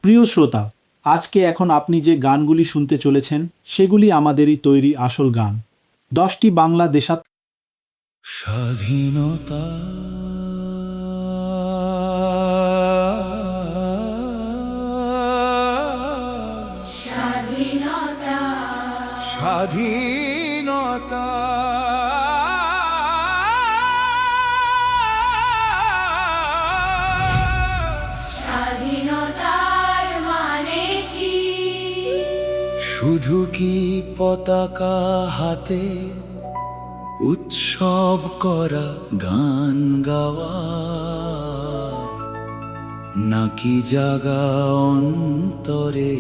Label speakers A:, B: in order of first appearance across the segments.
A: প্রিয় শ্রোতা, আজকে এখন আপনি যে গানগুলি শুনতে চলেছেন সেগুলি আমাদেরই তৈরি আসল গান। 10টি বাংলা
B: স্বাধীনতা
C: স্বাধীনতা
B: স্বাধীনতা
C: স্বাধীনতার মানে কি?
B: শুধু কি পতাকা হাতে উৎসব করা, গান গাওয়া, নাকি জাগা অন্তরে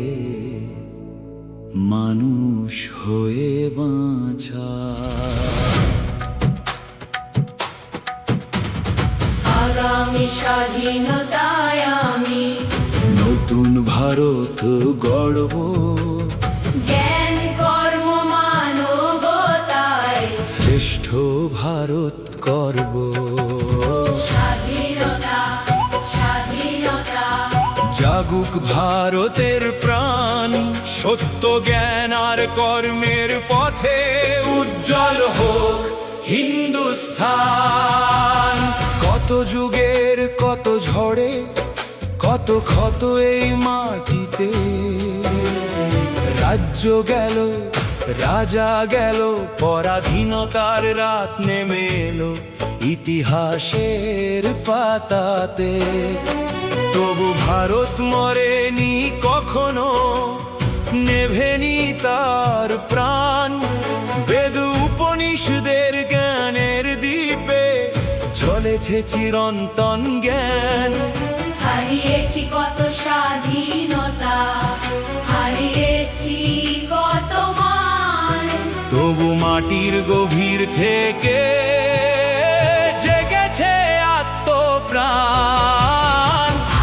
B: মানুষ হয়ে বাঁচা?
C: আগামী স্বাধীনতায় আমি
B: নতুন ভারত গড়ব,
C: জ্ঞান কর্ম মানবতায়
B: শ্রেষ্ঠ ভারত করব।
C: স্বাধীনতা স্বাধীনতা
B: জাগুক ভারতের প্রাণ, সত্য জ্ঞান আর কর্মের পথে উজ্জ্বল হোক হিন্দুস্থান। কত যুগের কত ঝড়ে, কত ক্ষত এই মাটিতে, রাজ্য গেল, রাজা গেল, পরাধীনতার রাত নেমে এলো ইতিহাসের পাতাতে। তবু ভারত মরেনি কখনো, নেভেনি তার প্রাণ। বেদ উপনিষদের জ্ঞানের দ্বীপে চলেছে চিরন্তন জ্ঞান।
C: হারিয়েছি কত স্বাধীনতা, হারিয়েছি কত মান,
B: তবু মাটির গভীর থেকে জেগেছে আত্মপ্রাণ।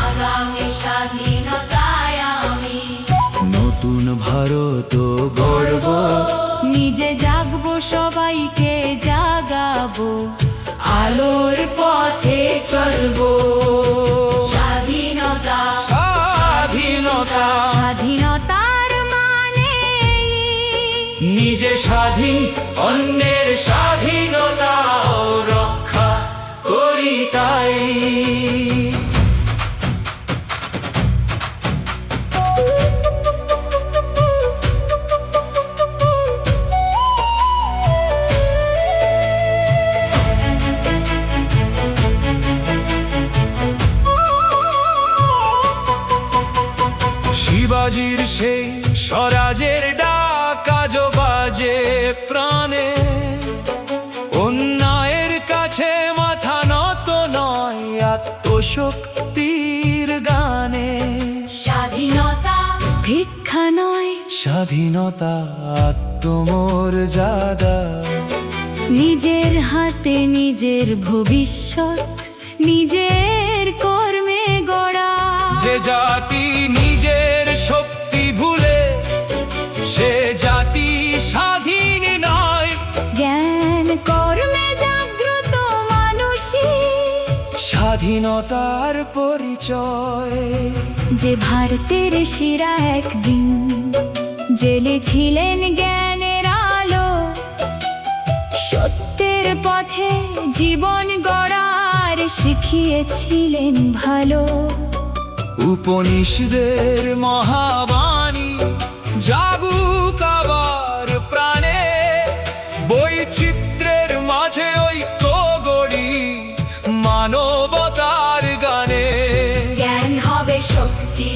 C: আগামী স্বাধীনতায় আমি
B: নতুন ভারত গড়ব,
C: নিজে জাগবো, সবাইকে জাগাবো, আলোর পথে চলবো। স্বাধীনতা
B: স্বাধীনতা
C: স্বাধীনতার মানে
B: নিজে স্বাধীন, অন্যের স্বাধীনতা রক্ষা করি তাই। শিবাজির সেই স্বরাজের ডাক আজও বাজে প্রাণে। অন্যায়ের কাছে মাথা নত নয়, আত্মশক্তির গানে।
C: স্বাধীনতা ভিক্ষা নয়,
B: স্বাধীনতা আত্মমর্যাদা।
C: নিজের হাতে নিজের ভবিষ্যৎ, নিজের কর্মে গড়া।
B: যে জাতি নিজের শক্তি ভুলে, সে জাতি স্বাধীন নয়।
C: জ্ঞান কর্মে জাগ্রত মানুষই
B: স্বাধীনতার পরিচয়।
C: যে ভারতের শিরা একদিন জ্বেলেছিলেন জ্ঞানের আলো, সত্যের পথে জীবন গড়ার শিখিয়েছিলেন ভালো।
B: উপনিষদের মহাবাণী জাগুক আবার প্রাণে, বৈচিত্র্যের মাঝে ঐক্য গড়ি মানবতার গানে।
C: জ্ঞান হবে শক্তি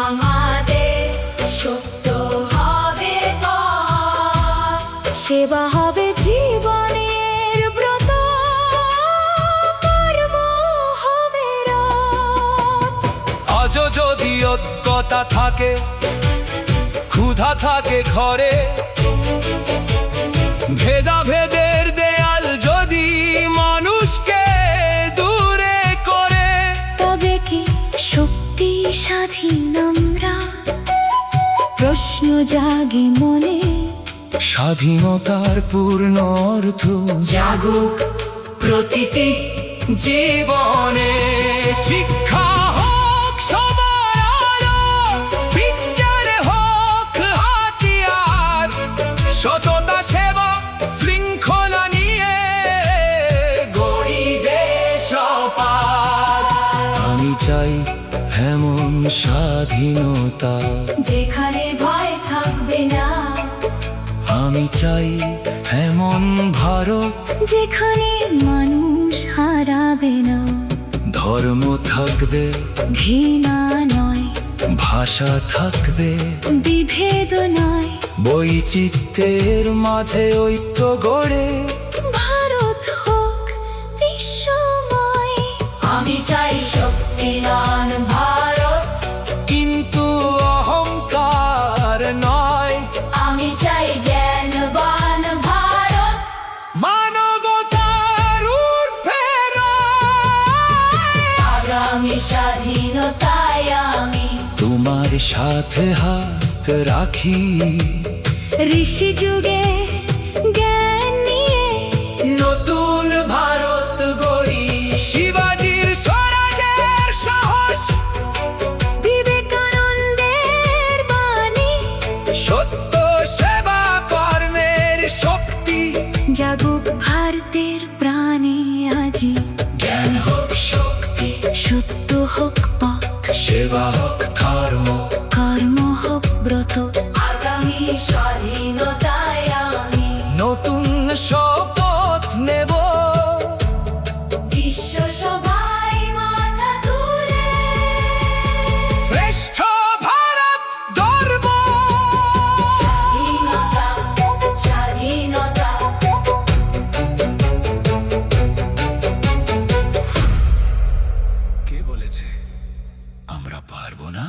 C: আমাদের, সত্য হবে পথ, সেবা হবে জীবনের ব্রত, কর্ম হবে রথ।
B: আজও যদি ঐক্যতা থাকে, ক্ষুধা থাকে ঘরে, ভেদাভেদের দেয়াল যদি মানুষকে দূরে করে,
C: তবে কি শক্তি স্বাধীন আমরা? প্রশ্ন জাগে মনে,
B: স্বাধীনতার পূর্ণ অর্থ
C: জাগুক
B: প্রতিটি জীবনে। শিক্ষা হোক সবার আলো, স্বাধীনতা,
C: যেখানে ভয় থাকবে না,
B: আমি চাই এমন ভারত,
C: যেখানে মানুষ হারাবে না,
B: ধর্ম থাকবে,
C: ঘৃণা নয়,
B: ভাষা থাকবে,
C: বিভেদ নয়,
B: বৈচিত্র্যের মাঝে ঐক্য গড়ে
C: ভারত হোক বিশ্বময়। আমি চাই শক্তিমান ভারত,
B: কিন্তু অহংকার নয়।
C: আমি চাই জ্ঞানবান ভারত,
B: মানবতার ঊর্ধ্বে
C: আগামী স্বাধীনতায় আমি
B: তোমার সাথে হাত রাখি।
C: ঋষি যুগে জ্ঞান নিয়ে
B: নতুন ভারত গড়ি, শিবাজির স্বরাজের সাহস,
C: বিবেকানন্দের বাণী,
B: সত্য সেবা কর্মের শক্তি,
C: জাগুক ভারতের প্রাণে আজি,
B: জ্ঞান হোক শক্তি,
C: সত্য হোক পথ,
B: সেবা হোক ধর্ম,
C: কর্ম হোক ব্রত, আগামী স্বাধীনতায় আমি
B: নতুন শপথ নেব।
C: বিশ্ব সভায় মাথা তুলে
B: শ্রেষ্ঠ ভারত গর্ব,
C: স্বাধীনতা, স্বাধীনতা।
B: কে বলেছে আমরা পারবো না?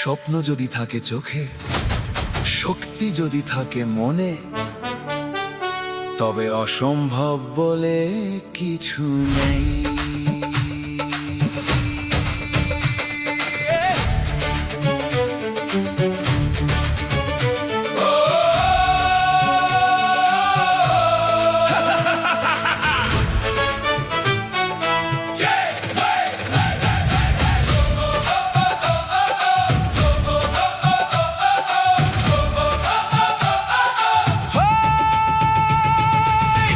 B: স্বপ্ন যদি থাকে চোখে, শক্তি যদি থাকে মনে, তবে অসম্ভব বলে কিছু নেই।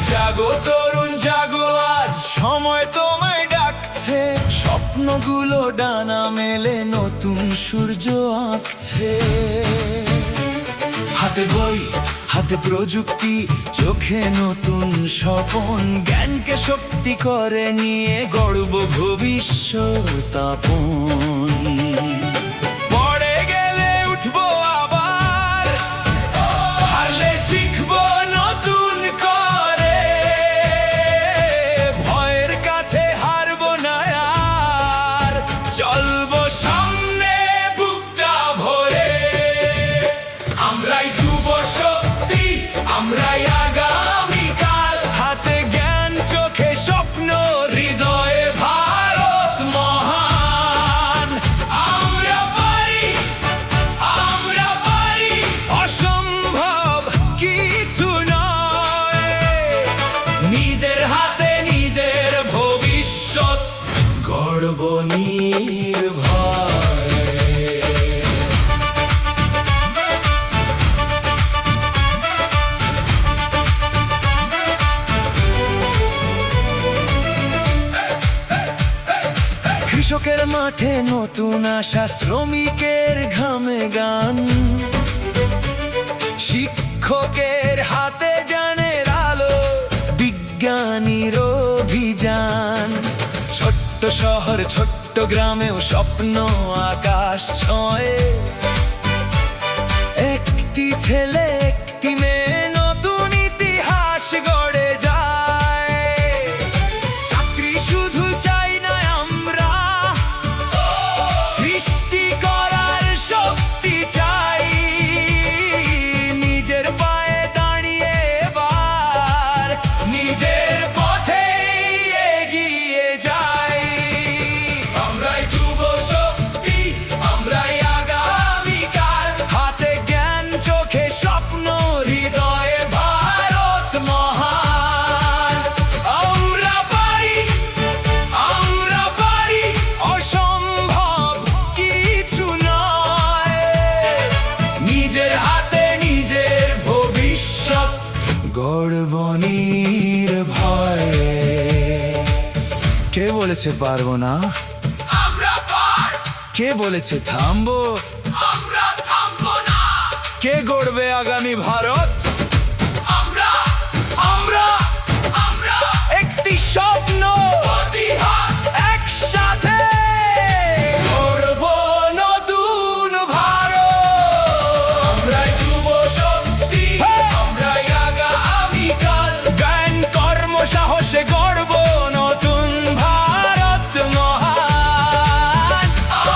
B: জাগো তরুণ জাগো, আজ সময় তোমায় ডাকছে, স্বপ্নগুলো ডানা মেলে নতুন সূর্য আঁকছে। হাতে বই, হাতে প্রযুক্তি, চোখে নতুন স্বপন, জ্ঞানকে শক্তি করে নিয়ে গড়ব ভবিষ্যৎ আপন। পড়ে গেলে উঠবো আবার, হারলে শিখবো নতুন করে, ভয়ের কাছে হারবো না আর, চলবো সামনে বুকটা ভরে। আমরাই যুব শক্তি, আমরাই আগামীকাল, হাতে জ্ঞান চোখে স্বপ্ন, হৃদয়ে ভারত মহান। আমরা পারি, আমরা পারি, অসম্ভব কিছু নয়, নিজের হাতে নিজের ভবিষ্যৎ গড়ব নির্ভয়ে। কৃষকের মাঠে নতুন আশা, শ্রমিকের ঘামে গান, শিক্ষকের হাতে জ্ঞানের আলো, বিজ্ঞানীর অভিযান। ছোট্ট শহর ছোট্ট গ্রামেও স্বপ্ন আকাশ ছোঁয়ে, একটি ছেলে একটি মেয়ে নতুন ইতিহাস গড়ে যায়। চাকরি শুধু চাই না আমরা, সৃষ্টি করার শক্তি চাই, নিজের পায়ে দাঁড়িয়ে এবার নিজের পথে এগিয়ে যাই। আমরাই যুব শক্তি, আমরাই আগামীকাল, হাতে জ্ঞান চোখে স্বপ্ন, হৃদয়ে ভারত মহান। আমরা পারি, আমরা পারি, অসম্ভব কিছু নয়, নিজের হাতে নিজের ভবিষ্যৎ গড়ব নির্ভয়ে। কে বলেছে পারবো না? আমরা কে বলেছে থামবো? আমরা থামবো না। কে গড়বে আগামী ভারত? আমরা আমরা আমরা একটি স্বপ্ন একসাথে গড়ব নতুন ভারত। আমরাই যুব শক্তি, আমরাই আগামীকাল। জ্ঞান কর্ম সাহসে গড়ব নতুন ভারত মহান।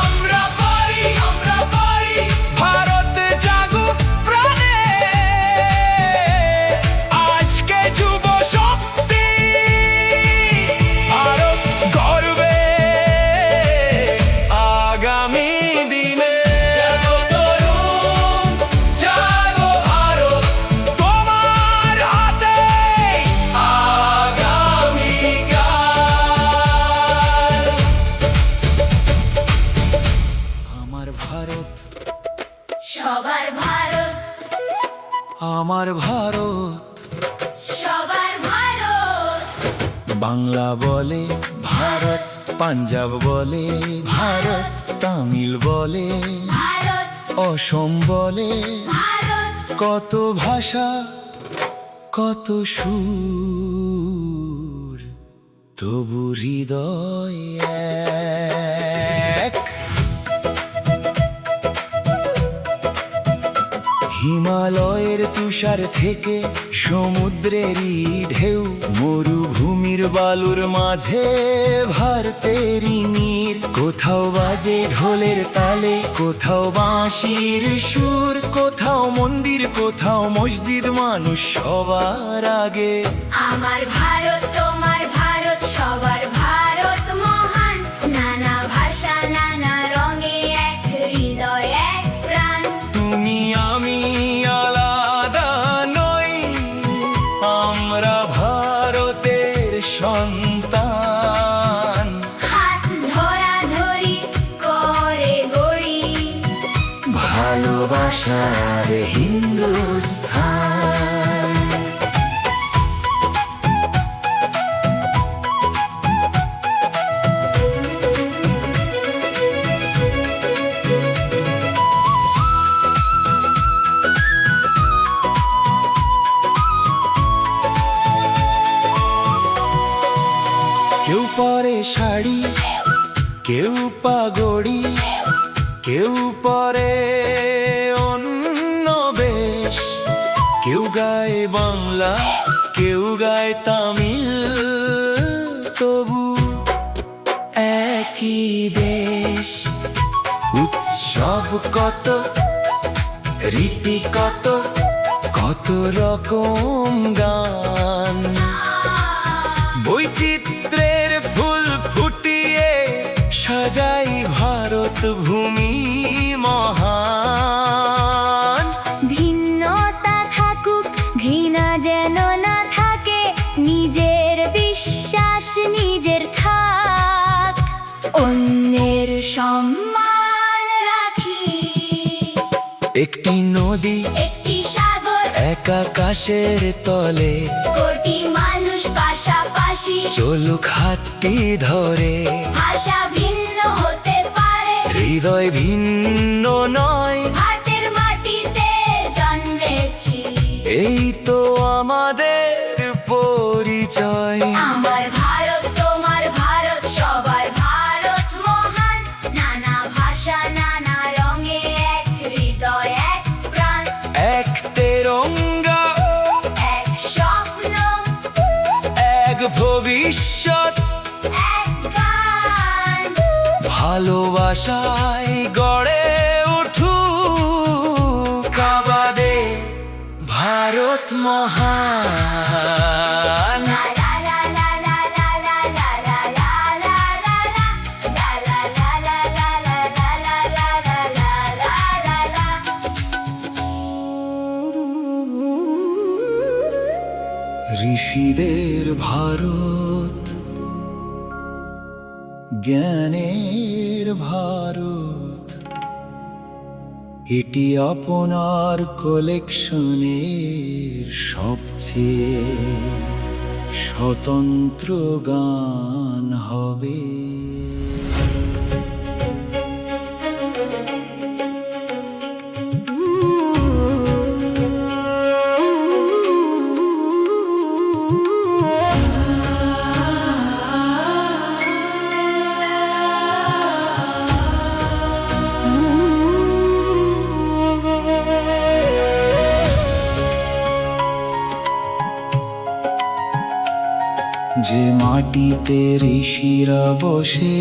B: আমরা পারি, আমরা পারি। ভারত জাগুক প্রাণে, আজকে যুব শক্তি ভারত গড়বে আগামী দিনে। জাগো তরুণ, জাগো ভারত, তোমার হাতে আগামীকাল। আমার ভারত,
C: সবার ভারত,
B: আমার ভারত।
C: সবার ভারত,
B: বাংলা বলে ভারত, পাঞ্জাব বলে ভারত, তামিল বলে
C: ভারত,
B: অসম বলে।
C: ভারত,
B: কত ভাষা, কত সুর, তবু হৃদয় এক। হিমালয়ের তুষার থেকে সমুদ্রেরই ঢেউ, মরুভূমির বালুর মাঝে ভারতেরই নীর। কোথাও বাজে ঢোলের তালে, কোথাও বাঁশির সুর, কোথাও মন্দির, কোথাও মসজিদ, মানুষ সবার আগে।
C: আমার ভারত, তোমার ভারত, সবার ভারত মহান। নানা ভাষা, নানা রঙে এক হৃদয়, এক প্রাণ।
B: তুমি আমি আলাদা নই, আমরা ভারতের সন্তান।
C: হাত ধরাধরি করে গড়ি
B: ভালোবাসার হিন্দুস্থান। কেউ পরে শাড়ি, কেউ পাগড়ি, কেউ পরে অন্য বেশ। কেউ গায় বাংলা, কেউ গায় তামিল, তবু একই দেশ। উৎসব কত, রীতি কত, কত রকম গান। বৈচিত্র্যের ফুল ফুটিয়ে সাজাই ভারত ভূমি মহান।
C: ভিন্নতা থাকুক, ঘৃণা যেন না থাকে, নিজের বিশ্বাস নিজের থাক। অন্যের সম্মান রাখি,
B: একটি নদী,
C: একটি সাগর,
B: এক আকাশের তলে,
C: কোটি মানুষ পাশাপাশি।
B: চলুক হাতটি ধরে,
C: ভাষা ভিন্ন হতে পারে,
B: হৃদয় ভিন্ন নয়।
C: হাতের মাটিতে জন্মেছি,
B: এই তো আমাদের পরিচয়।
C: আমার ভারত, তোমার ভারত, সবার ভারত মহান। নানা ভাষা, নানা রঙে এক হৃদয়, এক প্রাণ।
B: এক তেরঙ্গা,
C: এক স্বপ্ন,
B: এক ভবিষ্যৎ,
C: এক গান।
B: ভালোবাসায় গড়ে উঠুক আবাদে ভারত মহান।
C: লা লা লা লা লা লা লা লা লা লা লা লা লা। লা লা লা লা লা লা লা লা লা লা লা লা লা।
B: ঋষিদের ভারত, জ্ঞানের ভারত, এটি আপনার কালেকশনের সবচেয়ে স্বতন্ত্র গান হবে। যে মাটিতে ঋষিরা বসে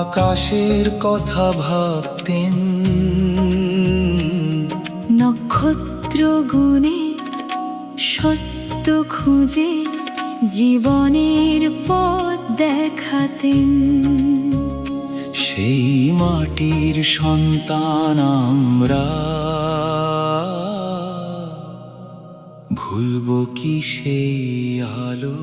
B: আকাশের কথা ভাবতেন,
D: নক্ষত্র গুণে সত্য খুঁজে জীবনের পথ দেখাতেন।
B: সেই মাটির সন্তান আমরা, ভুলবো কি সেই আলো?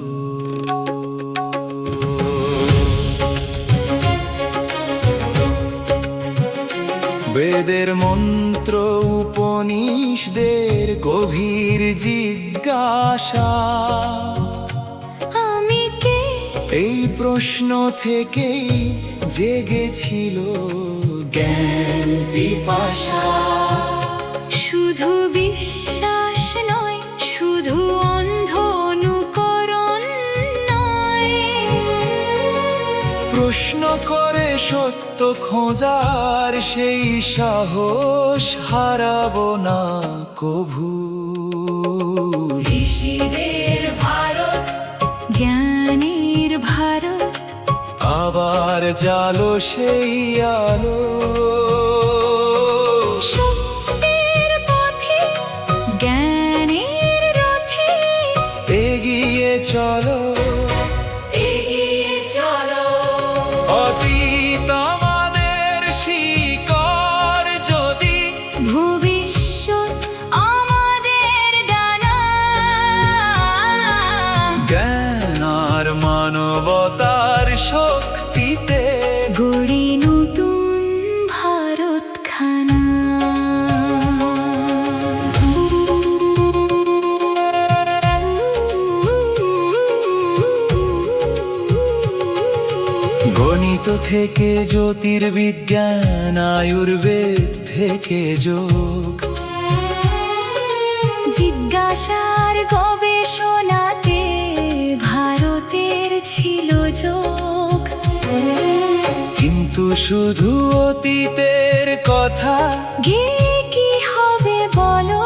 B: বেদের মন্ত্র উপনিষদের গভীর জিজ্ঞাসা,
D: আমি কে?
B: এই প্রশ্ন থেকেই জেগেছিল জ্ঞান পিপাসা।
D: শুধু বিশ্বাস নয়, শুধু অন্ধ অনুকরণ নয়,
B: প্রশ্ন করে সত্য খোঁজার সেই সাহস হারাবো না কভু।
D: ঋষিদের ভারত, জ্ঞানের ভারত,
B: আবার জালো সেই আলো।
D: সত্যের পথে, জ্ঞানের রথে
B: এগিয়ে চলো,
D: এগিয়ে চলো।
B: অতীত আমাদের শিকড় যদি,
D: ভবিষ্যৎ আমাদের ডানা,
B: জ্ঞান আর মানবতার শক্তিতে
D: গড়ি নতুন ভারতখানা।
B: গণিত থেকে জ্যোতির্বিজ্ঞান, আয়ুর্বেদ থেকে যোগ,
D: জিজ্ঞাসার গবেষণাতে ভারতের ছিল যোগ।
B: কিন্তু শুধু অতীতের কথা
D: গিয়ে কি হবে বলো,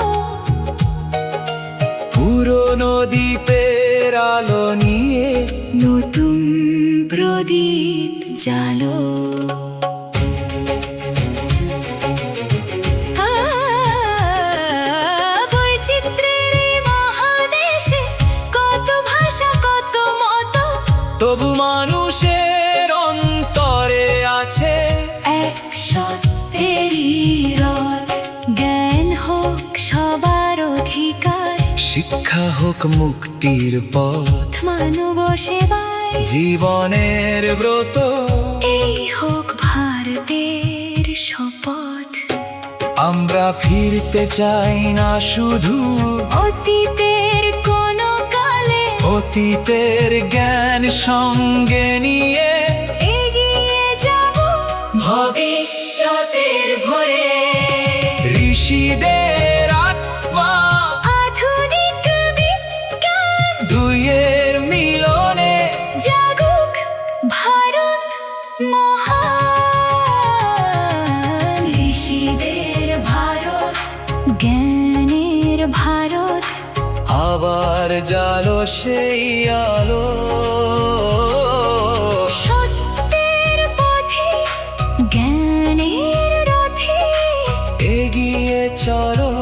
B: পুরনো দ্বীপের আলো নিয়ে
D: নতুন প্রদীপ জালো। বৈচিত্র্যের এই মহাদেশে কত ভাষা, কত মত,
B: তবু মানুষের অন্তরে আছে
D: এক সত্যেরই রথ। জ্ঞান হোক সবার অধিকার,
B: শিক্ষা হোক মুক্তির পথ,
D: মানব সেবায়
B: জীবনের ব্রত।
D: এই হোক ভারতের শপথ।
B: আমরা ফিরতে চাই না শুধু
D: অতীতের কোনো কালে,
B: অতীতের জ্ঞান সঙ্গে নিয়ে
D: এগিয়ে যাব ভবিষ্যতের ভরে।
B: ঋষিদের আত্মা,
D: আধুনিক বিজ্ঞান
B: দুইয়ের মিলনে
D: জাগুক ভারত মহান। ঋষিদের ভারত, জ্ঞানের ভারত,
B: আবার জালো সেই আলো।
D: সত্যের পথে, জ্ঞানের রথে
B: এগিয়ে চলো,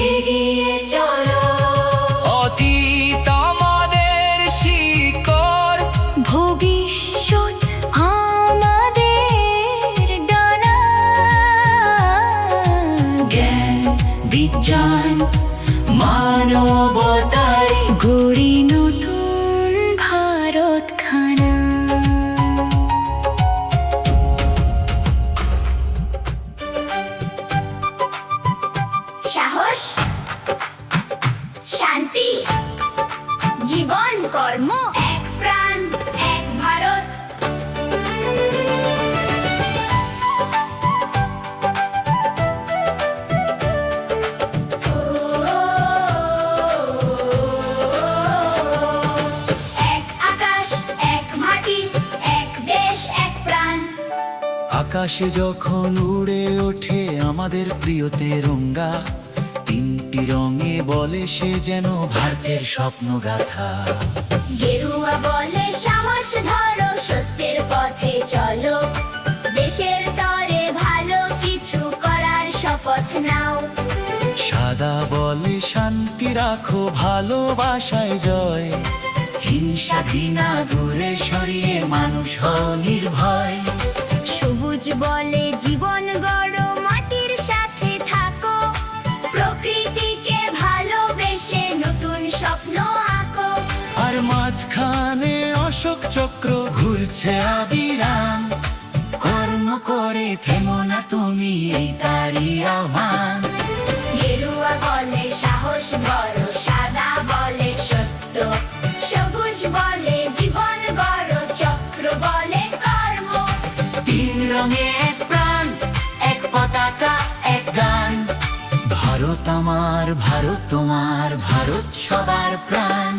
D: এগিয়ে চলো।
B: অতীত আমাদের শিকড়,
D: ভবিষ্যৎ আমাদের ডানা। জ্ঞান বিজ্ঞান মানবতার গড়ি নতুন ভারতখানা।
C: সাহস, শান্তি, জীবন কর্ম, এক প্রাণ, এক ভারত। এক আকাশ, এক মাটি, এক দেশ, এক প্রাণ।
B: আকাশে যখন উড়ে ওঠে আমাদের প্রিয় তেরঙ্গা, তিনটি তিনটি রঙে বলে সে যেন ভারতের স্বপ্ন গাথা।
C: গেরুয়া বলে সাহস ধরো, সত্যের পথে চলো, দেশের তরে ভালো কিছু করার শপথ নাও।
B: সাদা বলে শান্তি রাখো, ভালোবাসায় জয়, হিংসা ঘৃণা দূরে সরিয়ে মানুষ হও নির্ভয়।
C: সবুজ বলে জীবন গড়ো, মাটির সাথে থাকো, প্রকৃতিকে ভালোবেসে নতুন স্বপ্ন আঁকো।
B: আর মাঝখানে অশোক চক্র ঘুরছে আবিরাম, কর্ম করে থেমো না তুমি, এই তারই আহ্বান।
C: গেরুয়া বলে সাহস ধরো, সাদা বলে সত্য, সবুজ বলে জীবন গড়ো, চক্র বলে কর্ম।
B: তিন রঙে এক প্রাণ, এক পতাকা এক গান, ভারত আমার ভারত তোমার, ভারত সবার প্রাণ।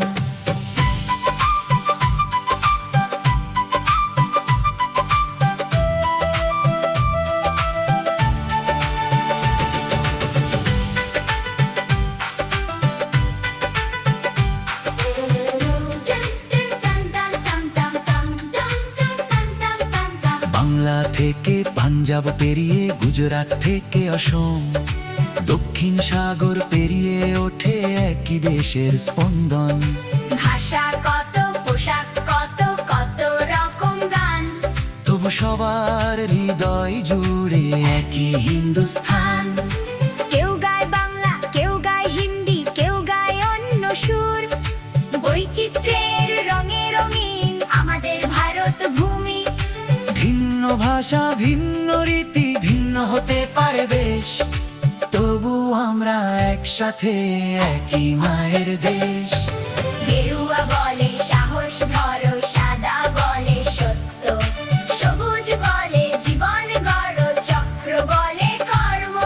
B: বাংলা থেকে পাঞ্জাব পেরিয়ে, গুজরাট থেকে অসম, দক্ষিণ সাগর পেরিয়ে ওঠে একই দেশের স্পন্দন।
C: ভাষা কত, পোশাক কত, কত রকম গান,
B: তবু সবার হৃদয় জুড়ে একই হিন্দুস্থান।
C: কেউ গায় বাংলা, কেউ গায় হিন্দি, কেউ গায় অন্য সুর, বৈচিত্র্যের রঙে রঙিন আমাদের ভারত ভূমি।
B: ভিন্ন ভাষা ভিন্ন রীতি ভিন্ন হতে পারে বেশ, তবু আমরা একসাথে একই মায়ের দেশ।
C: গেরুয়া বলে সাহস ধরো, সাদা বলে সত্য, সবুজ বলে জীবন গড়ো, চক্র বলে কর্ম।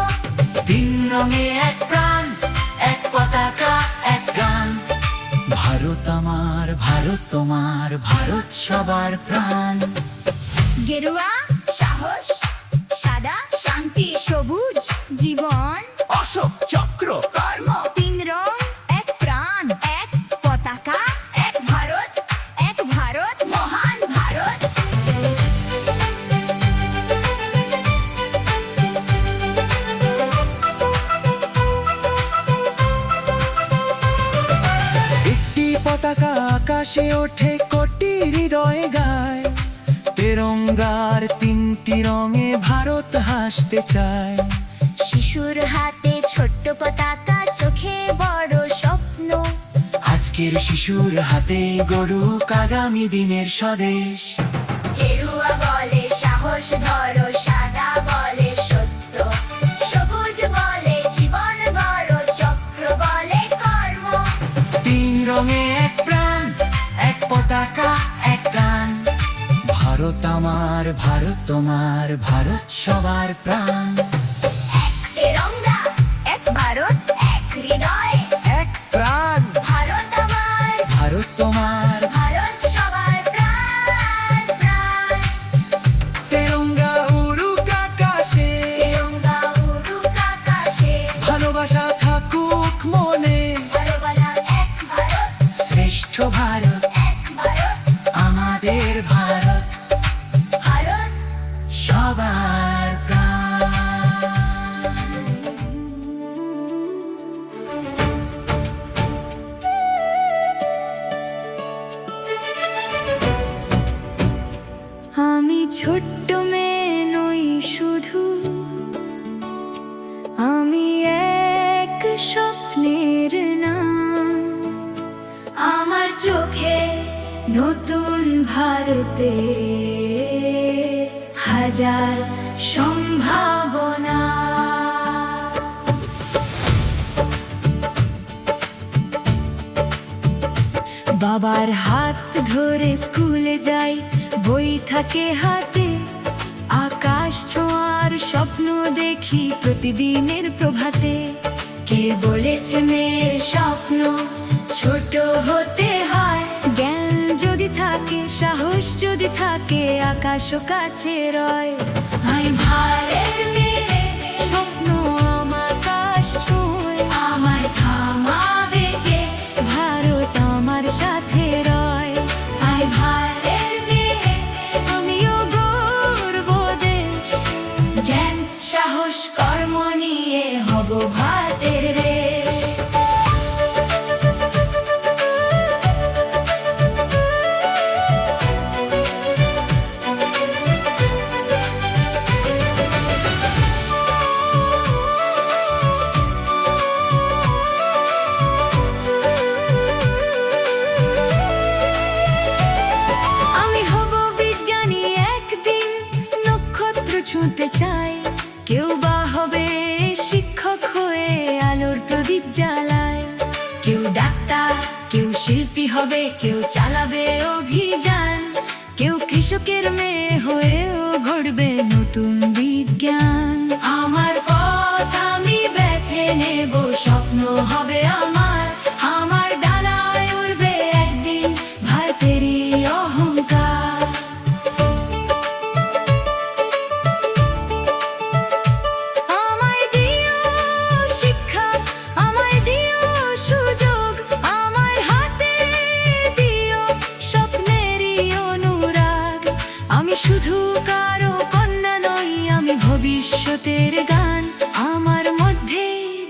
B: তিন রঙে এক প্রাণ, এক পতাকা এক গান, ভারত আমার ভারত তোমার, ভারত সবার প্রাণ।
C: গেরুয়া সাহস, সাদা শান্তি, সবুজ জীবন,
B: অশোক চক্র
C: কর্ম। তিন রং এক প্রাণ, এক পতাকা এক ভারত, এক ভারত মহান ভারত।
B: একটি পতাকা আকাশে ওঠে, কোটি হৃদয়ে গায়, তেরঙ্গার তিনটি রঙে ভারত হাসতে চায়।
C: শিশুর হাতে ছোট্ট পতাকা, চোখে বড় স্বপ্ন,
B: আজকের শিশুর হাতে গড়ুক আগামী দিনের স্বদেশ।
C: গেরুয়া বলে সাহস ধরো, সাদা বলে সত্য, সবুজ বলে জীবন গড়ো, চক্র বলে কর্ম।
B: তিন রঙে এক প্রাণ, এক পতাকা এক গান, ভারত আমার ভারত তোমার, ভারত সবার প্রাণ।
C: এক তেরঙ্গা, এক ভারত, এক হৃদয়,
B: এক প্রাণ,
C: ভারত আমার,
B: ভারত তোমার,
C: ভারত সবার প্রাণ প্রাণ।
B: তেরঙ্গা উড়ুক আকাশে,
C: তেরঙ্গা উড়ুক আকাশে,
B: ভালোবাসা থাকুক মনে,
C: ভালোবাসা এক ভারত,
B: শ্রেষ্ঠ ভারত
C: এক ভারত,
B: আমাদের ভারত
C: ভারত
B: সবার প্রাণ।
D: আমি ছোট্ট মেয়ে নই শুধু, আমি এক স্বপ্নের নাম। আমার চোখে নতুন ভারতে হাজার সম্ভাবনা। বাবার হাত ধরে স্কুলে যাই, বই থাকে হাতে, আকাশ ছোঁয়ার স্বপ্ন দেখি প্রতিদিনের প্রভাতে। কে বলেছে মেয়ের স্বপ্ন ছোট হতে হয়? জ্ঞান যদি থাকে, সাহস যদি থাকে, আকাশও কাছে রয়। আমি ভারের মেয়ে, স্বপ্ন আমার আকাশ ছোঁয়, আমার ছুঁতে চায়, কেউ বা হবে শিক্ষক হয়ে আলোর প্রদীপ জ্বালায়, কেউ ডাক্তার, কেউ শিল্পী হবে, কেউ চালাবে অভিযান, কেউ কৃষকের মেয়ে হয়েও গড়বে নতুন বিজ্ঞান। আমার পথ আমি বেছে নেব, স্বপ্ন হবে আমার, আমার ডানায় উড়বে একদিন ভারতেরই অহংকার। আমায় দিও শিক্ষা, আমায় দিও সুযোগ, আমার হাতে দিও স্বপ্নেরই অনুরাগ। আমি শুধু কারো কন্যা নই, আমি ভবিষ্যতের গান, আমার মধ্যে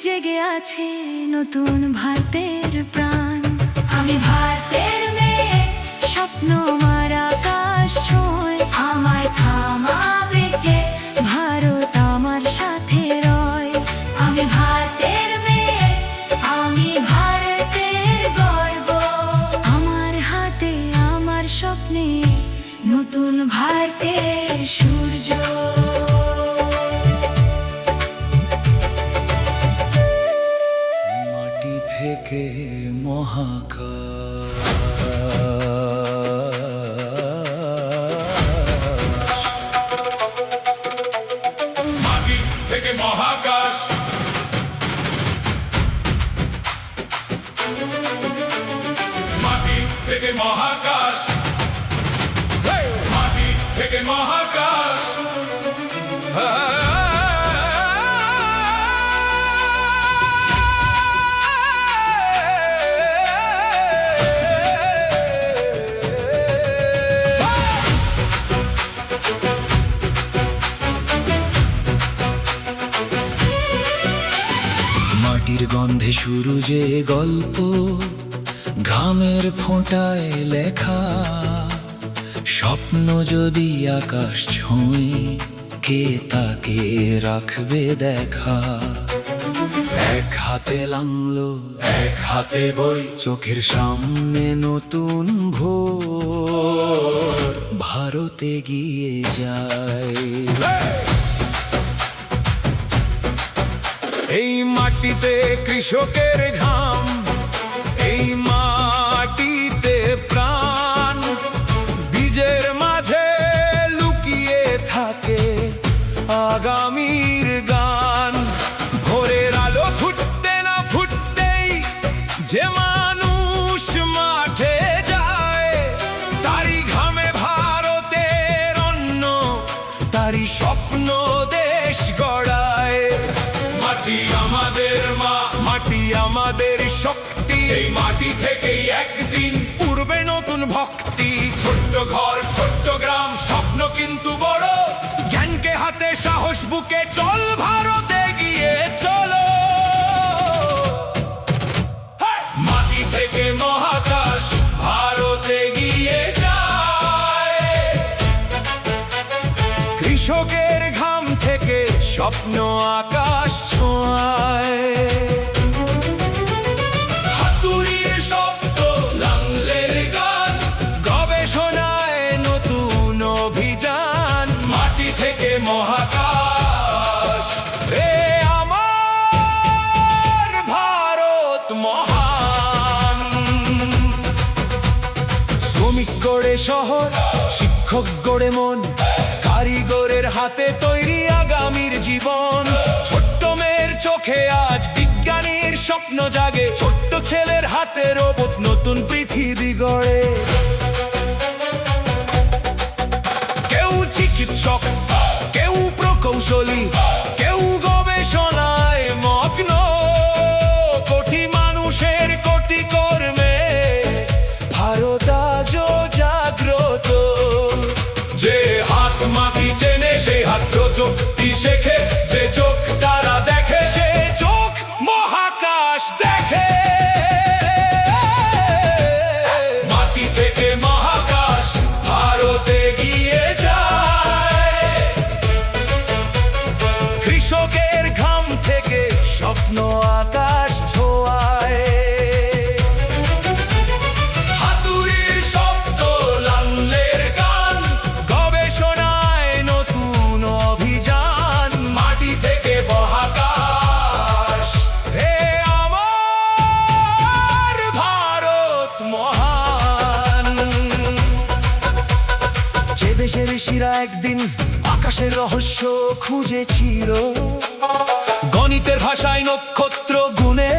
D: জেগে আছে নতুন ভারতের প্রাণ। আমি ভারতের মেয়ে, স্বপ্ন আমার আকাশ ছোঁয়, আমায় থামাবে কে, ভারত আমার সাথে রয়। আমি ভারতের মেয়ে, আমি ভারতের গর্ব, আমার হাতে আমার স্বপ্নে নতুন ভারতের সূর্য।
E: মাটি থেকে
F: মাটি থেকে মহাকাশ, মাটি থেকে মহাকাশ, মাটি থেকে মহাকাশ।
E: মাটির গন্ধে শুরু যে গল্প, ঘামের ফোঁটায় লেখা, স্বপ্ন যদি আকাশ ছোঁয়, কে তাকে রাখবে দেখা। এক হাতে লাংলো, এক হাতে বই, চোখের সামনে নতুন ভোর, ভারতে গিয়ে যায়। এই মাটিতে কৃষকের ঘাম, এই মাটিতে প্রাণ, বীজের মাঝে লুকিয়ে থাকে আগামীর গান। ভোরের আলো ফুটতে না ফুটতেই যে মানুষ মাঠে যায়, তারই ঘামে ভারতের অন্ন, তারই স্বপ্ন দেশ গড়ায়।
F: মাটি আমাদের মা,
E: মাটি আমাদের শক্তি,
F: এই মাটি থেকেই একদিন
E: উড়বে নতুন ভক্তি।
F: ছোট্ট ঘর, ছোট্ট গ্রাম, স্বপ্ন কিন্তু বড়।
E: জ্ঞানকে হাতে, সাহস বুকে, চল ভারতে গিয়ে চলো।
F: মাটি থেকে মহাকাশ, ভারতে গিয়ে যায়।
E: কৃষকের ঘাম থেকে স্বপ্ন আকাশ ছোঁয়ায়।
F: হাতুড়ির শব্দ, লাঙলের গান,
E: গবেষণায় নতুন অভিযান,
F: মাটি থেকে মহাকাশ।
E: এ আমার ভারত মহান। শ্রমিক গড়ে শহর, শিক্ষক গড়ে মন, কারিগরের হাতে তৈরি আগামীর জীবন। ছোট্ট মেয়ের চোখে আজ বিজ্ঞানীর স্বপ্ন জাগে, ছোট্ট ছেলের হাতে রোবট নতুন পৃথিবী গড়ে। কেউ চিকিৎসক, কেউ প্রকৌশলী, কেউ গবেষণায় মগ্ন, কোটি মানুষের কোটি কর্মে ভারত আজও জাগ্রত।
F: যে হাত মাটি চেনে, সে হাত প্রযুক্তি শেখে, যে চোখ তারা দেখে,
E: সে চোখ মহাকাশ দেখে।
F: মাটি থেকে মহাকাশ, ভারতে গিয়ে যায়।
E: কৃষকের ঘাম থেকে স্বপ্ন আকাশ ছোঁয়ায়।
F: হাতুড়ির শব্দ, লাঙলের গান,
E: গবেষণায় নতুন অভিযান, বিজ্ঞানীরা একদিন আকাশের রহস্য খুঁজেছিল, গণিতের ভাষায় নক্ষত্র গুণে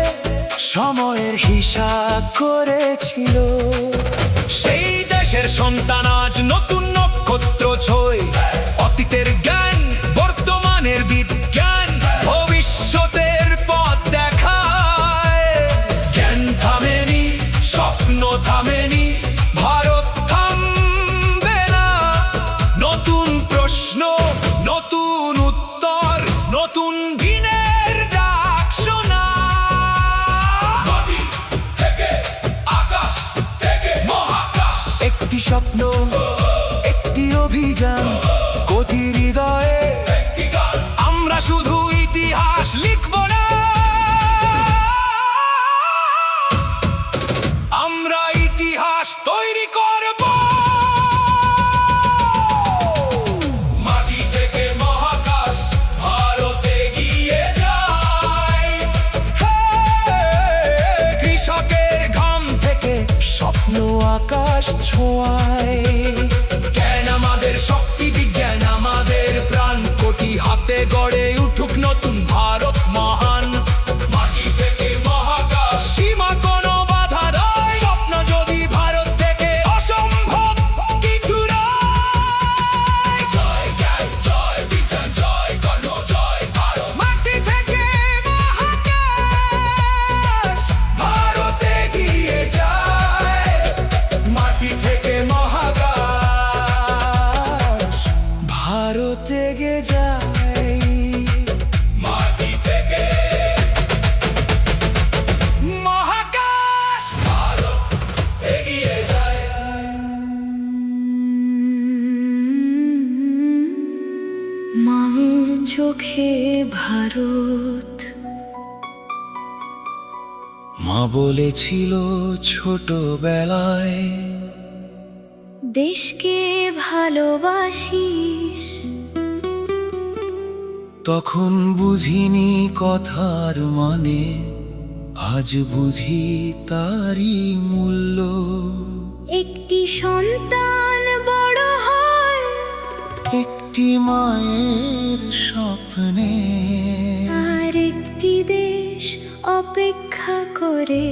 E: সময়ের হিসাব করেছিল। সেই দেশের সন্তান আজ নতুন নক্ষত্র ছয়, অতীতের জ্ঞান বর্তমানের বিজ্ঞান, ভবিষ্যতের পথ দেখায়। জ্ঞান থামেনি, স্বপ্ন থামেনি, ভারত থামবে না। নতুন প্রশ্ন, নতুন উত্তর, নতুন দিনের ডাক শোনা।
F: মাটি থেকে আকাশ থেকে মহাকাশ,
E: একটি স্বপ্ন, একটি অভিযান, কোটি হৃদয়ে
F: একটি গান।
E: আমরা শুধু ইতিহাস লিখব না, আমরা ইতিহাস তৈরি করব।
F: মাটি থেকে মহাকাশ, ভারত এগিয়ে যায়।
E: কৃষকের ঘাম থেকে স্বপ্ন আকাশ ছোঁয়ায়। জ্ঞান আমাদের শক্তি, বিজ্ঞান আমাদের প্রাণ, কোটি হাতে গড়ে উঠুক নতুন ভারত মহান।
F: মাটি থেকে মহাকাশ,
E: সীমা কোনো বাধা দেয়, স্বপ্ন যদি ভারত থেকে অসম্ভব কিছু নয়।
F: জয় জ্ঞান, জয় বিজ্ঞান, জয় কর্ণ, জয় ভারত।
E: মাটি থেকে মহাকাশ, ভারত এগিয়ে যায়। মাটি থেকে মহাকাশ, ভারত এগিয়ে যায়।
F: মাটি থেকে
E: মহাকাশ,
F: ভারত এগিয়ে যায়।
D: মায়ের চোখে ভারত,
E: মা বলেছিল ছোটবেলায়,
D: দেশকে ভালোবাসিস।
E: তখন বুঝিনি কথার মানে, আজ বুঝি তারই মূল্য।
D: একটি সন্তান বড় হয়
E: একটি মায়ের স্বপ্নে,
D: আর একটি দেশ অপেক্ষা করে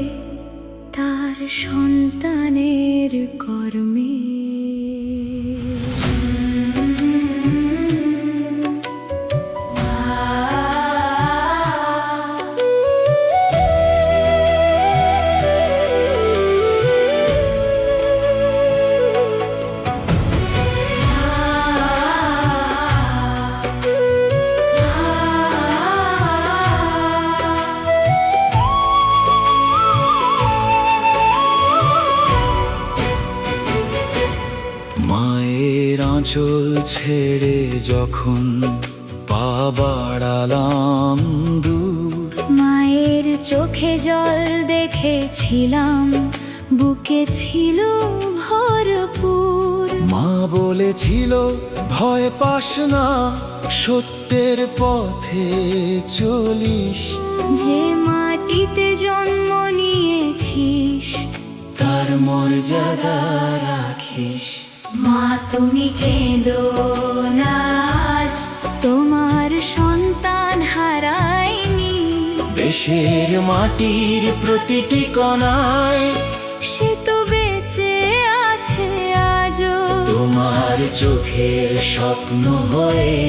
D: তার সন্তানের কর্মে।
E: মায়ের আঁচল ছেড়ে যখন পা বাড়ালাম দূর,
D: মায়ের চোখে জল দেখেছিলাম, বুকে ছিল ভরপুর।
E: মা বলেছিল ভয় পাস না, সত্যের পথে চলিস।
D: যে মাটিতে জন্ম নিয়েছিস
E: তার মর্যাদা রাখিস।
D: মা তুমি কেঁদো না আজ, তোমার সন্তান হারায়নি।
E: দেশের মাটির প্রতিটি কণায়
D: সে তো বেঁচে আছে আজও,
E: তোমার চোখের স্বপ্ন হয়ে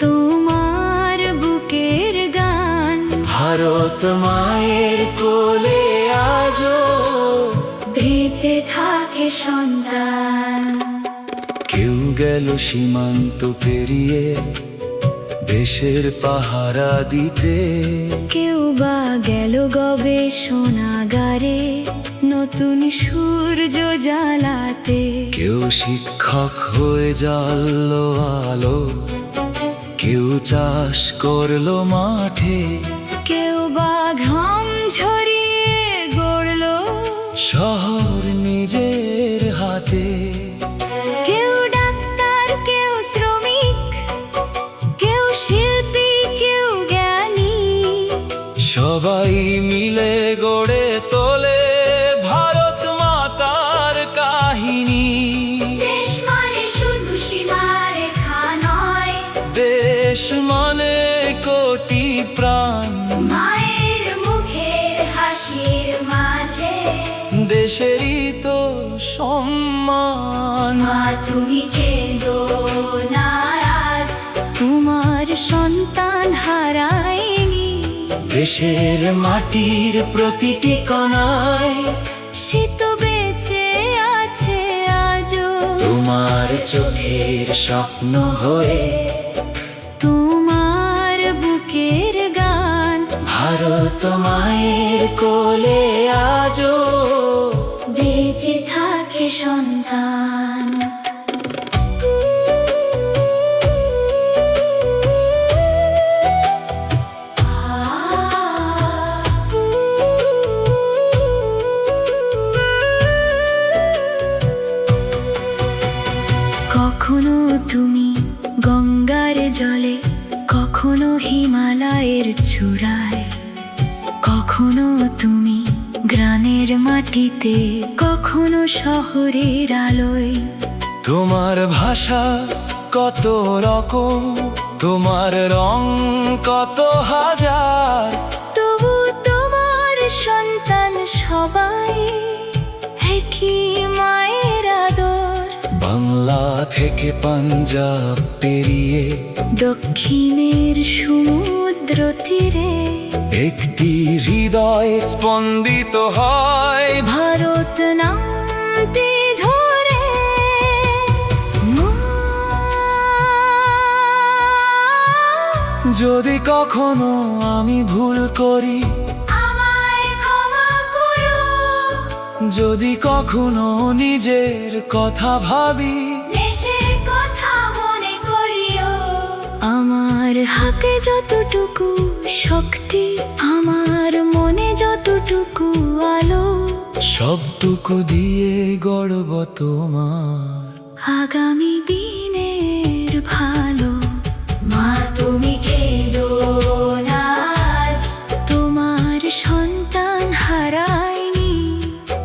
D: তোমার বুকের গান।
E: ভারত মায়ের কোলে আজও
D: বেঁচে থাকে সন্তান।
E: কেউ গেল সীমান্ত পেরিয়ে দেশের পাহারা দিতে,
D: কেউ বা গেল গবেষণাগারে নতুন সূর্য জ্বালাতে।
E: কেউ শিক্ষক হয়ে জ্বাললো আলো, কেউ চাষ করলো মাঠে,
D: কেউ বা ঘাম ঝরিয়ে গড়ল
E: শহর নিজের হাতে।
D: কেউ ডাক্তার, কেউ শ্রমিক, কেউ শিল্পী, কেউ জ্ঞানী।
E: সবাই মিলে গড়ে তোলে ভারত মাতার কাহিনী।
C: দেশ মানে শুধু সীমা
E: কোটি প্রাণ,
C: মায়ের মুখের হাসির মাঝে
E: দেশেরই তো সম্মান।
C: মা তুমি কেঁদো না আজ,
D: তোমার সন্তান হারায়নি,
E: দেশের মাটির প্রতিটি কণায়
D: সে তো বেঁচে আছে আজও।
E: তোমার চোখের স্বপ্ন হয়ে
D: তোমার বুকের গান,
E: ভারত মায়ের কোলে আজও
C: বেঁচে থাকে সন্তান।
D: কখনো তুমি গঙ্গার জলে, কখনো হিমালয়ের চূড়ায়, কখনো তুমি গ্রামের মাটিতে, কখনো শহরের আলোয়।
E: তোমার ভাষা কত রকম, তোমার রং কত হাজার,
D: তবু তোমার সন্তান সবাই একই মায়ের আদর।
E: বাংলা থেকে পাঞ্জাব পেরিয়ে
D: দক্ষিণের সমুদ্র তীরে
E: একটি হৃদয় স্পন্দিত হয়।
D: ভারত নামতে ধরে মা,
E: যদি কখনো আমি ভুল করি,
C: আমায় ক্ষমা করো,
E: যদি কখনো নিজের কথা ভাবি,
C: দেশের কথা মনে করিও।
D: আমার হাতে যতটুকু শক্তি, আমার মনে যতটুকু আলো,
E: সবটুকু দিয়ে গড়ব তোমার
D: আগামী দিনের ভালো।
C: মা তুমি কেঁদো না আজ,
D: তোমার সন্তান হারায়নি,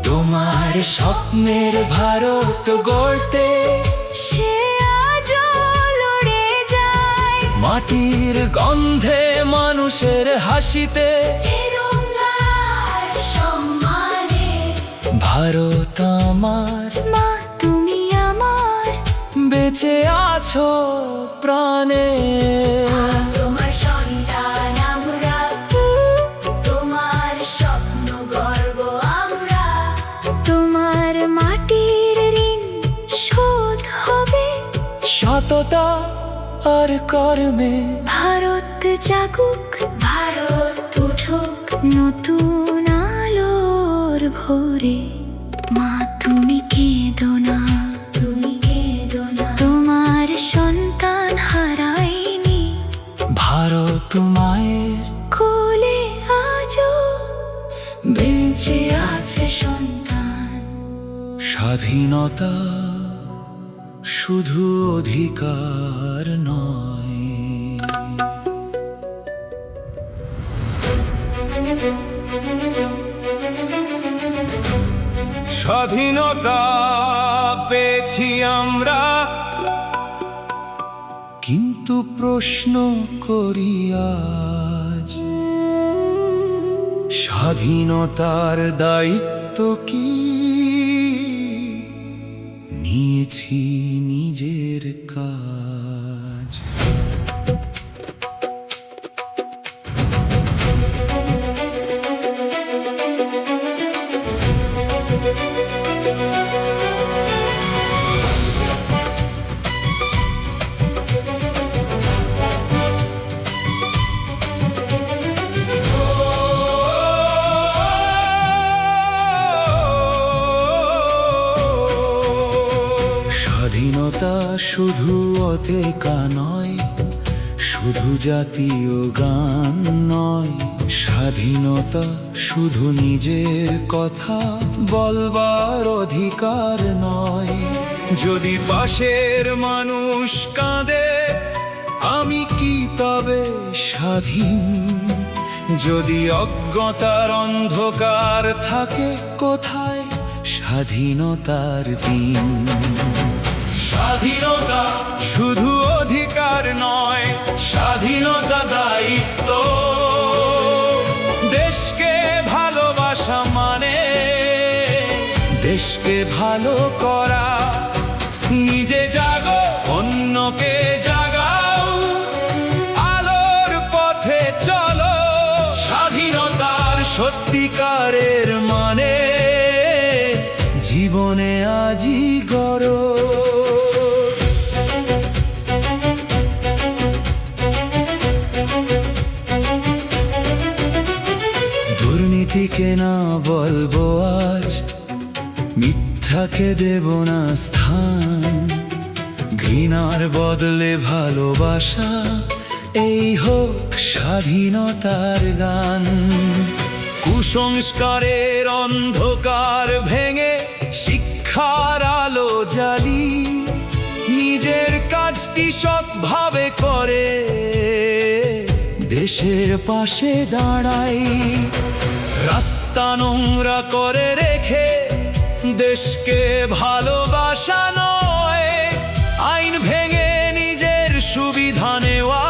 E: তোমার স্বপ্নের ভারত গড়তে
D: সে আজও লড়ে যায়।
E: মাটির গন্ধে মানুষের হাসিতে
C: তেরঙ্গার সম্মানে
E: ভারত আমার
D: মা তুমি আমার,
E: বেঁচে আছো প্রাণে।
C: তোমার সন্তান আমরা, তোমার স্বপ্ন গর্ব আমরা।
D: তোমার মাটির ঋণ শোধ হবে,
E: সততা আর কর্মে
D: ভারত জাগুক,
C: ভারত উঠুক,
D: নতুন আলোর ভোরে। মা তুমি কেঁদো না,
C: তুমি কেঁদো না।
D: তোমার সন্তান হারায়নি,
E: ভারত মায়ের
D: কোলে আজও
E: বেঁচে
D: আছে সন্তান।
E: স্বাধীনতা শুধু অধিকার নয়, স্বাধীনতা পেয়েছি আমরা, কিন্তু প্রশ্ন করি আজ, স্বাধীনতার দায়িত্ব কি নিয়েছি নিজের কাজ। স্বাধীনতা শুধু অধিকার নয়, শুধু জাতীয় গান নয়, স্বাধীনতা শুধু নিজের কথা বলবার অধিকার নয়। যদি পাশের মানুষ কাঁদে আমি কি তবে স্বাধীন? যদি অজ্ঞতার অন্ধকার থাকে কোথায় স্বাধীনতার দিন? স্বাধীনতা শুধু অধিকার নয়, স্বাধীনতা দায়িত্ব। ভালো করা। নিজে জাগো, অন্যকে জাগাও, আলোর পথে চলো। স্বাধীনতার সত্যিকারের মানে জীবনে আজই গড়ো। দুর্নীতিকে না বলবো আজ, মিথ্যাকে দেব না স্থান। ঘৃণার বদলে ভালোবাসা, এই হোক স্বাধীনতার গান। কুসংস্কারের অন্ধকার ভেঙে শিক্ষার আলো জ্বালি। নিজের কাজটি সৎভাবে করে দেশের পাশে দাঁড়াই। রাস্তা নোংরা করে রেখে দেশকে ভালোবাসা নয়, আইন ভেঙে নিজের সুবিধা নেওয়া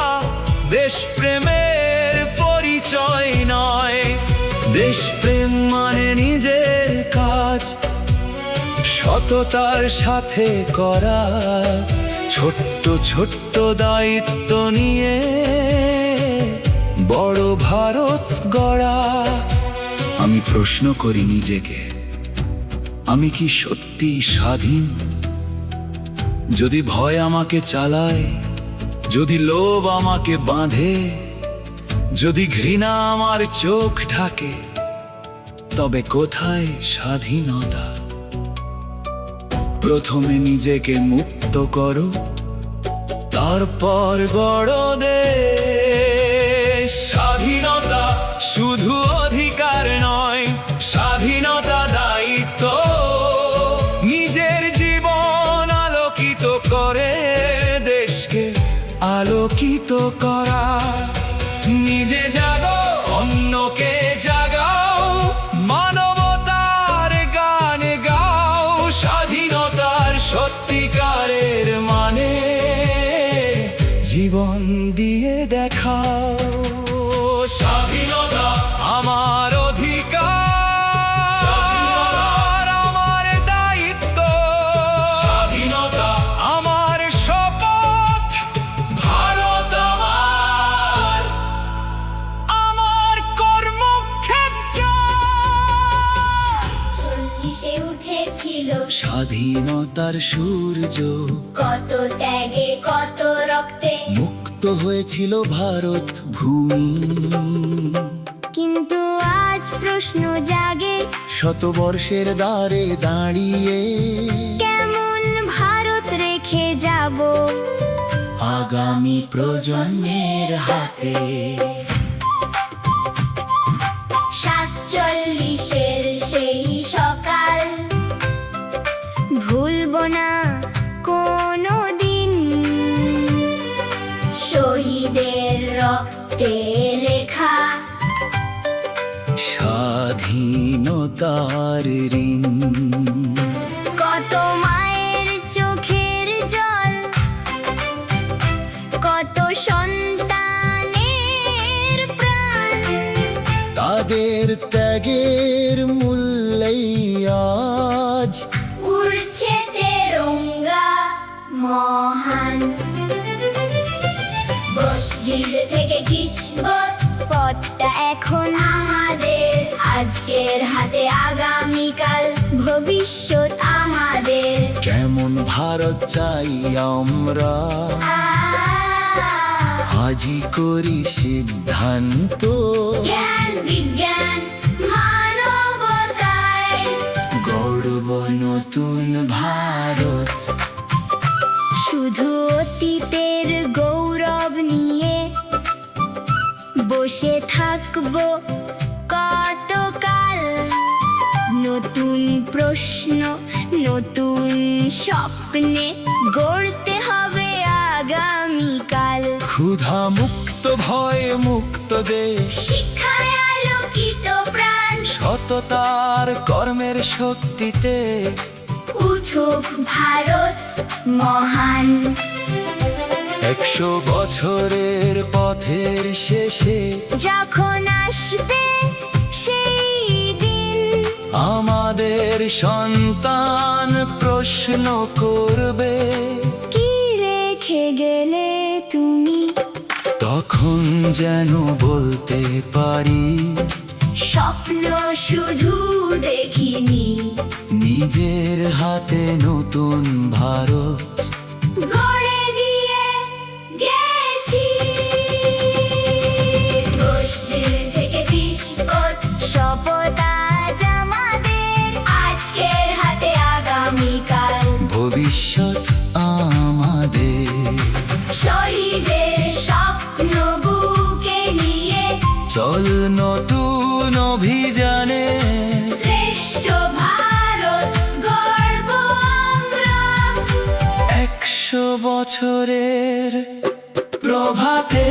E: দেশপ্রেমের পরিচয় নয়। দেশপ্রেম মানে নিজের কাজ সততার সাথে করা, ছোট্ট ছোট্ট দায়িত্ব নিয়ে বড় ভারত গড়া। আমি প্রশ্ন করি নিজেকে, আমি কি সত্যি স্বাধীন? যদি ভয় আমাকে চালায়, যদি লোভ আমাকে বাঁধে, যদি ঘৃণা আমার চোখ ঢাকে, তবে কোথায় স্বাধীনতা? প্রথমে নিজেকে মুক্ত করো, তারপর গড় দেশ। স্বাধীনতা শুধু অধিকার নয়, স্বাধীনতা দায়িত্ব। নিজের জীবন আলোকিত করে দেশকে আলোকিত করা। নিজে জাগো, অন্যকে জাগাও, মানবতার গান গাও। স্বাধীনতার সত্যিকারের মানে জীবন দিয়ে দেখাও। স্বাধীনতা আমার অধিকার, আমার দায়িত্ব। স্বাধীনতা আমার শপথ, ভারত আমার, আমার কর্মক্ষেত্র।
C: 40-এ উঠেছিল
B: স্বাধীনতার সূর্য,
C: কত ত্যাগে কত রক্তে,
B: মুক্ত হয়েছিল ভারত ভূমি।
C: কিন্তু আজ প্রশ্ন জাগে,
B: শতবর্ষের দ্বারে দাঁড়িয়ে
C: কেমন ভারত রেখে যাব
B: আগামী প্রজন্মের হাতে।
C: 47-এর সেই সকাল ভুলবো না কোনো দিন। শহীদের রক্তে লেখা
B: স্বাধীনতার ঋণ।
C: কত মায়ের চোখের জল, কত সন্তানের প্রাণ,
B: তাদের ত্যাগের মূল্যেই আজ
C: উড়ছে তেরঙ্গা মহান। মসজিদ থেকে কিচবত পথটা এখন আমাদের, আজকের হাতে আগামীকাল ভবিষ্যৎ আমাদের।
B: কেমন ভারত চাই আমরা, আজই করি সিদ্ধান্ত।
C: জ্ঞান বিজ্ঞান মানবতায়
B: গড়ব নতুন ভারত।
C: শুধু অতীতের গৌরব নিয়ে বসে থাকবো কতকাল। নতুন প্রশ্ন, নতুন স্বপ্নে গড়তে হবে আগামীকাল।
B: ক্ষুধা মুক্ত, ভয় মুক্ত দেশ,
C: শিক্ষায় আলোকিত প্রাণ,
B: সততার কর্মের শক্তিতে
C: উঠুক ভারত মহান।
B: 100 বছরের পথের শেষে
C: যখন আসবে সেই দিন,
E: আমাদের সন্তান প্রশ্ন করবে,
D: কি রেখে গেলে তুমি?
E: তখন যেন বলতে পারি,
C: স্বপ্ন শুধু দেখিনি,
E: নিজের হাতে নতুন ভারত
C: গড়ে দিয়ে গেছি। গোষ্ঠীর থেকে বিস্পদ শপথ আজ আমাদের, আজকের হাতে আগামীকাল
E: ভবিষ্যৎ আমাদের।
C: শহীদের স্বপ্ন বুকে নিয়ে
E: চল নতুন অভিযানে,
C: শ্রেষ্ঠ ভারত গর্ব আমরা।
E: 100 বছরের প্রভাতে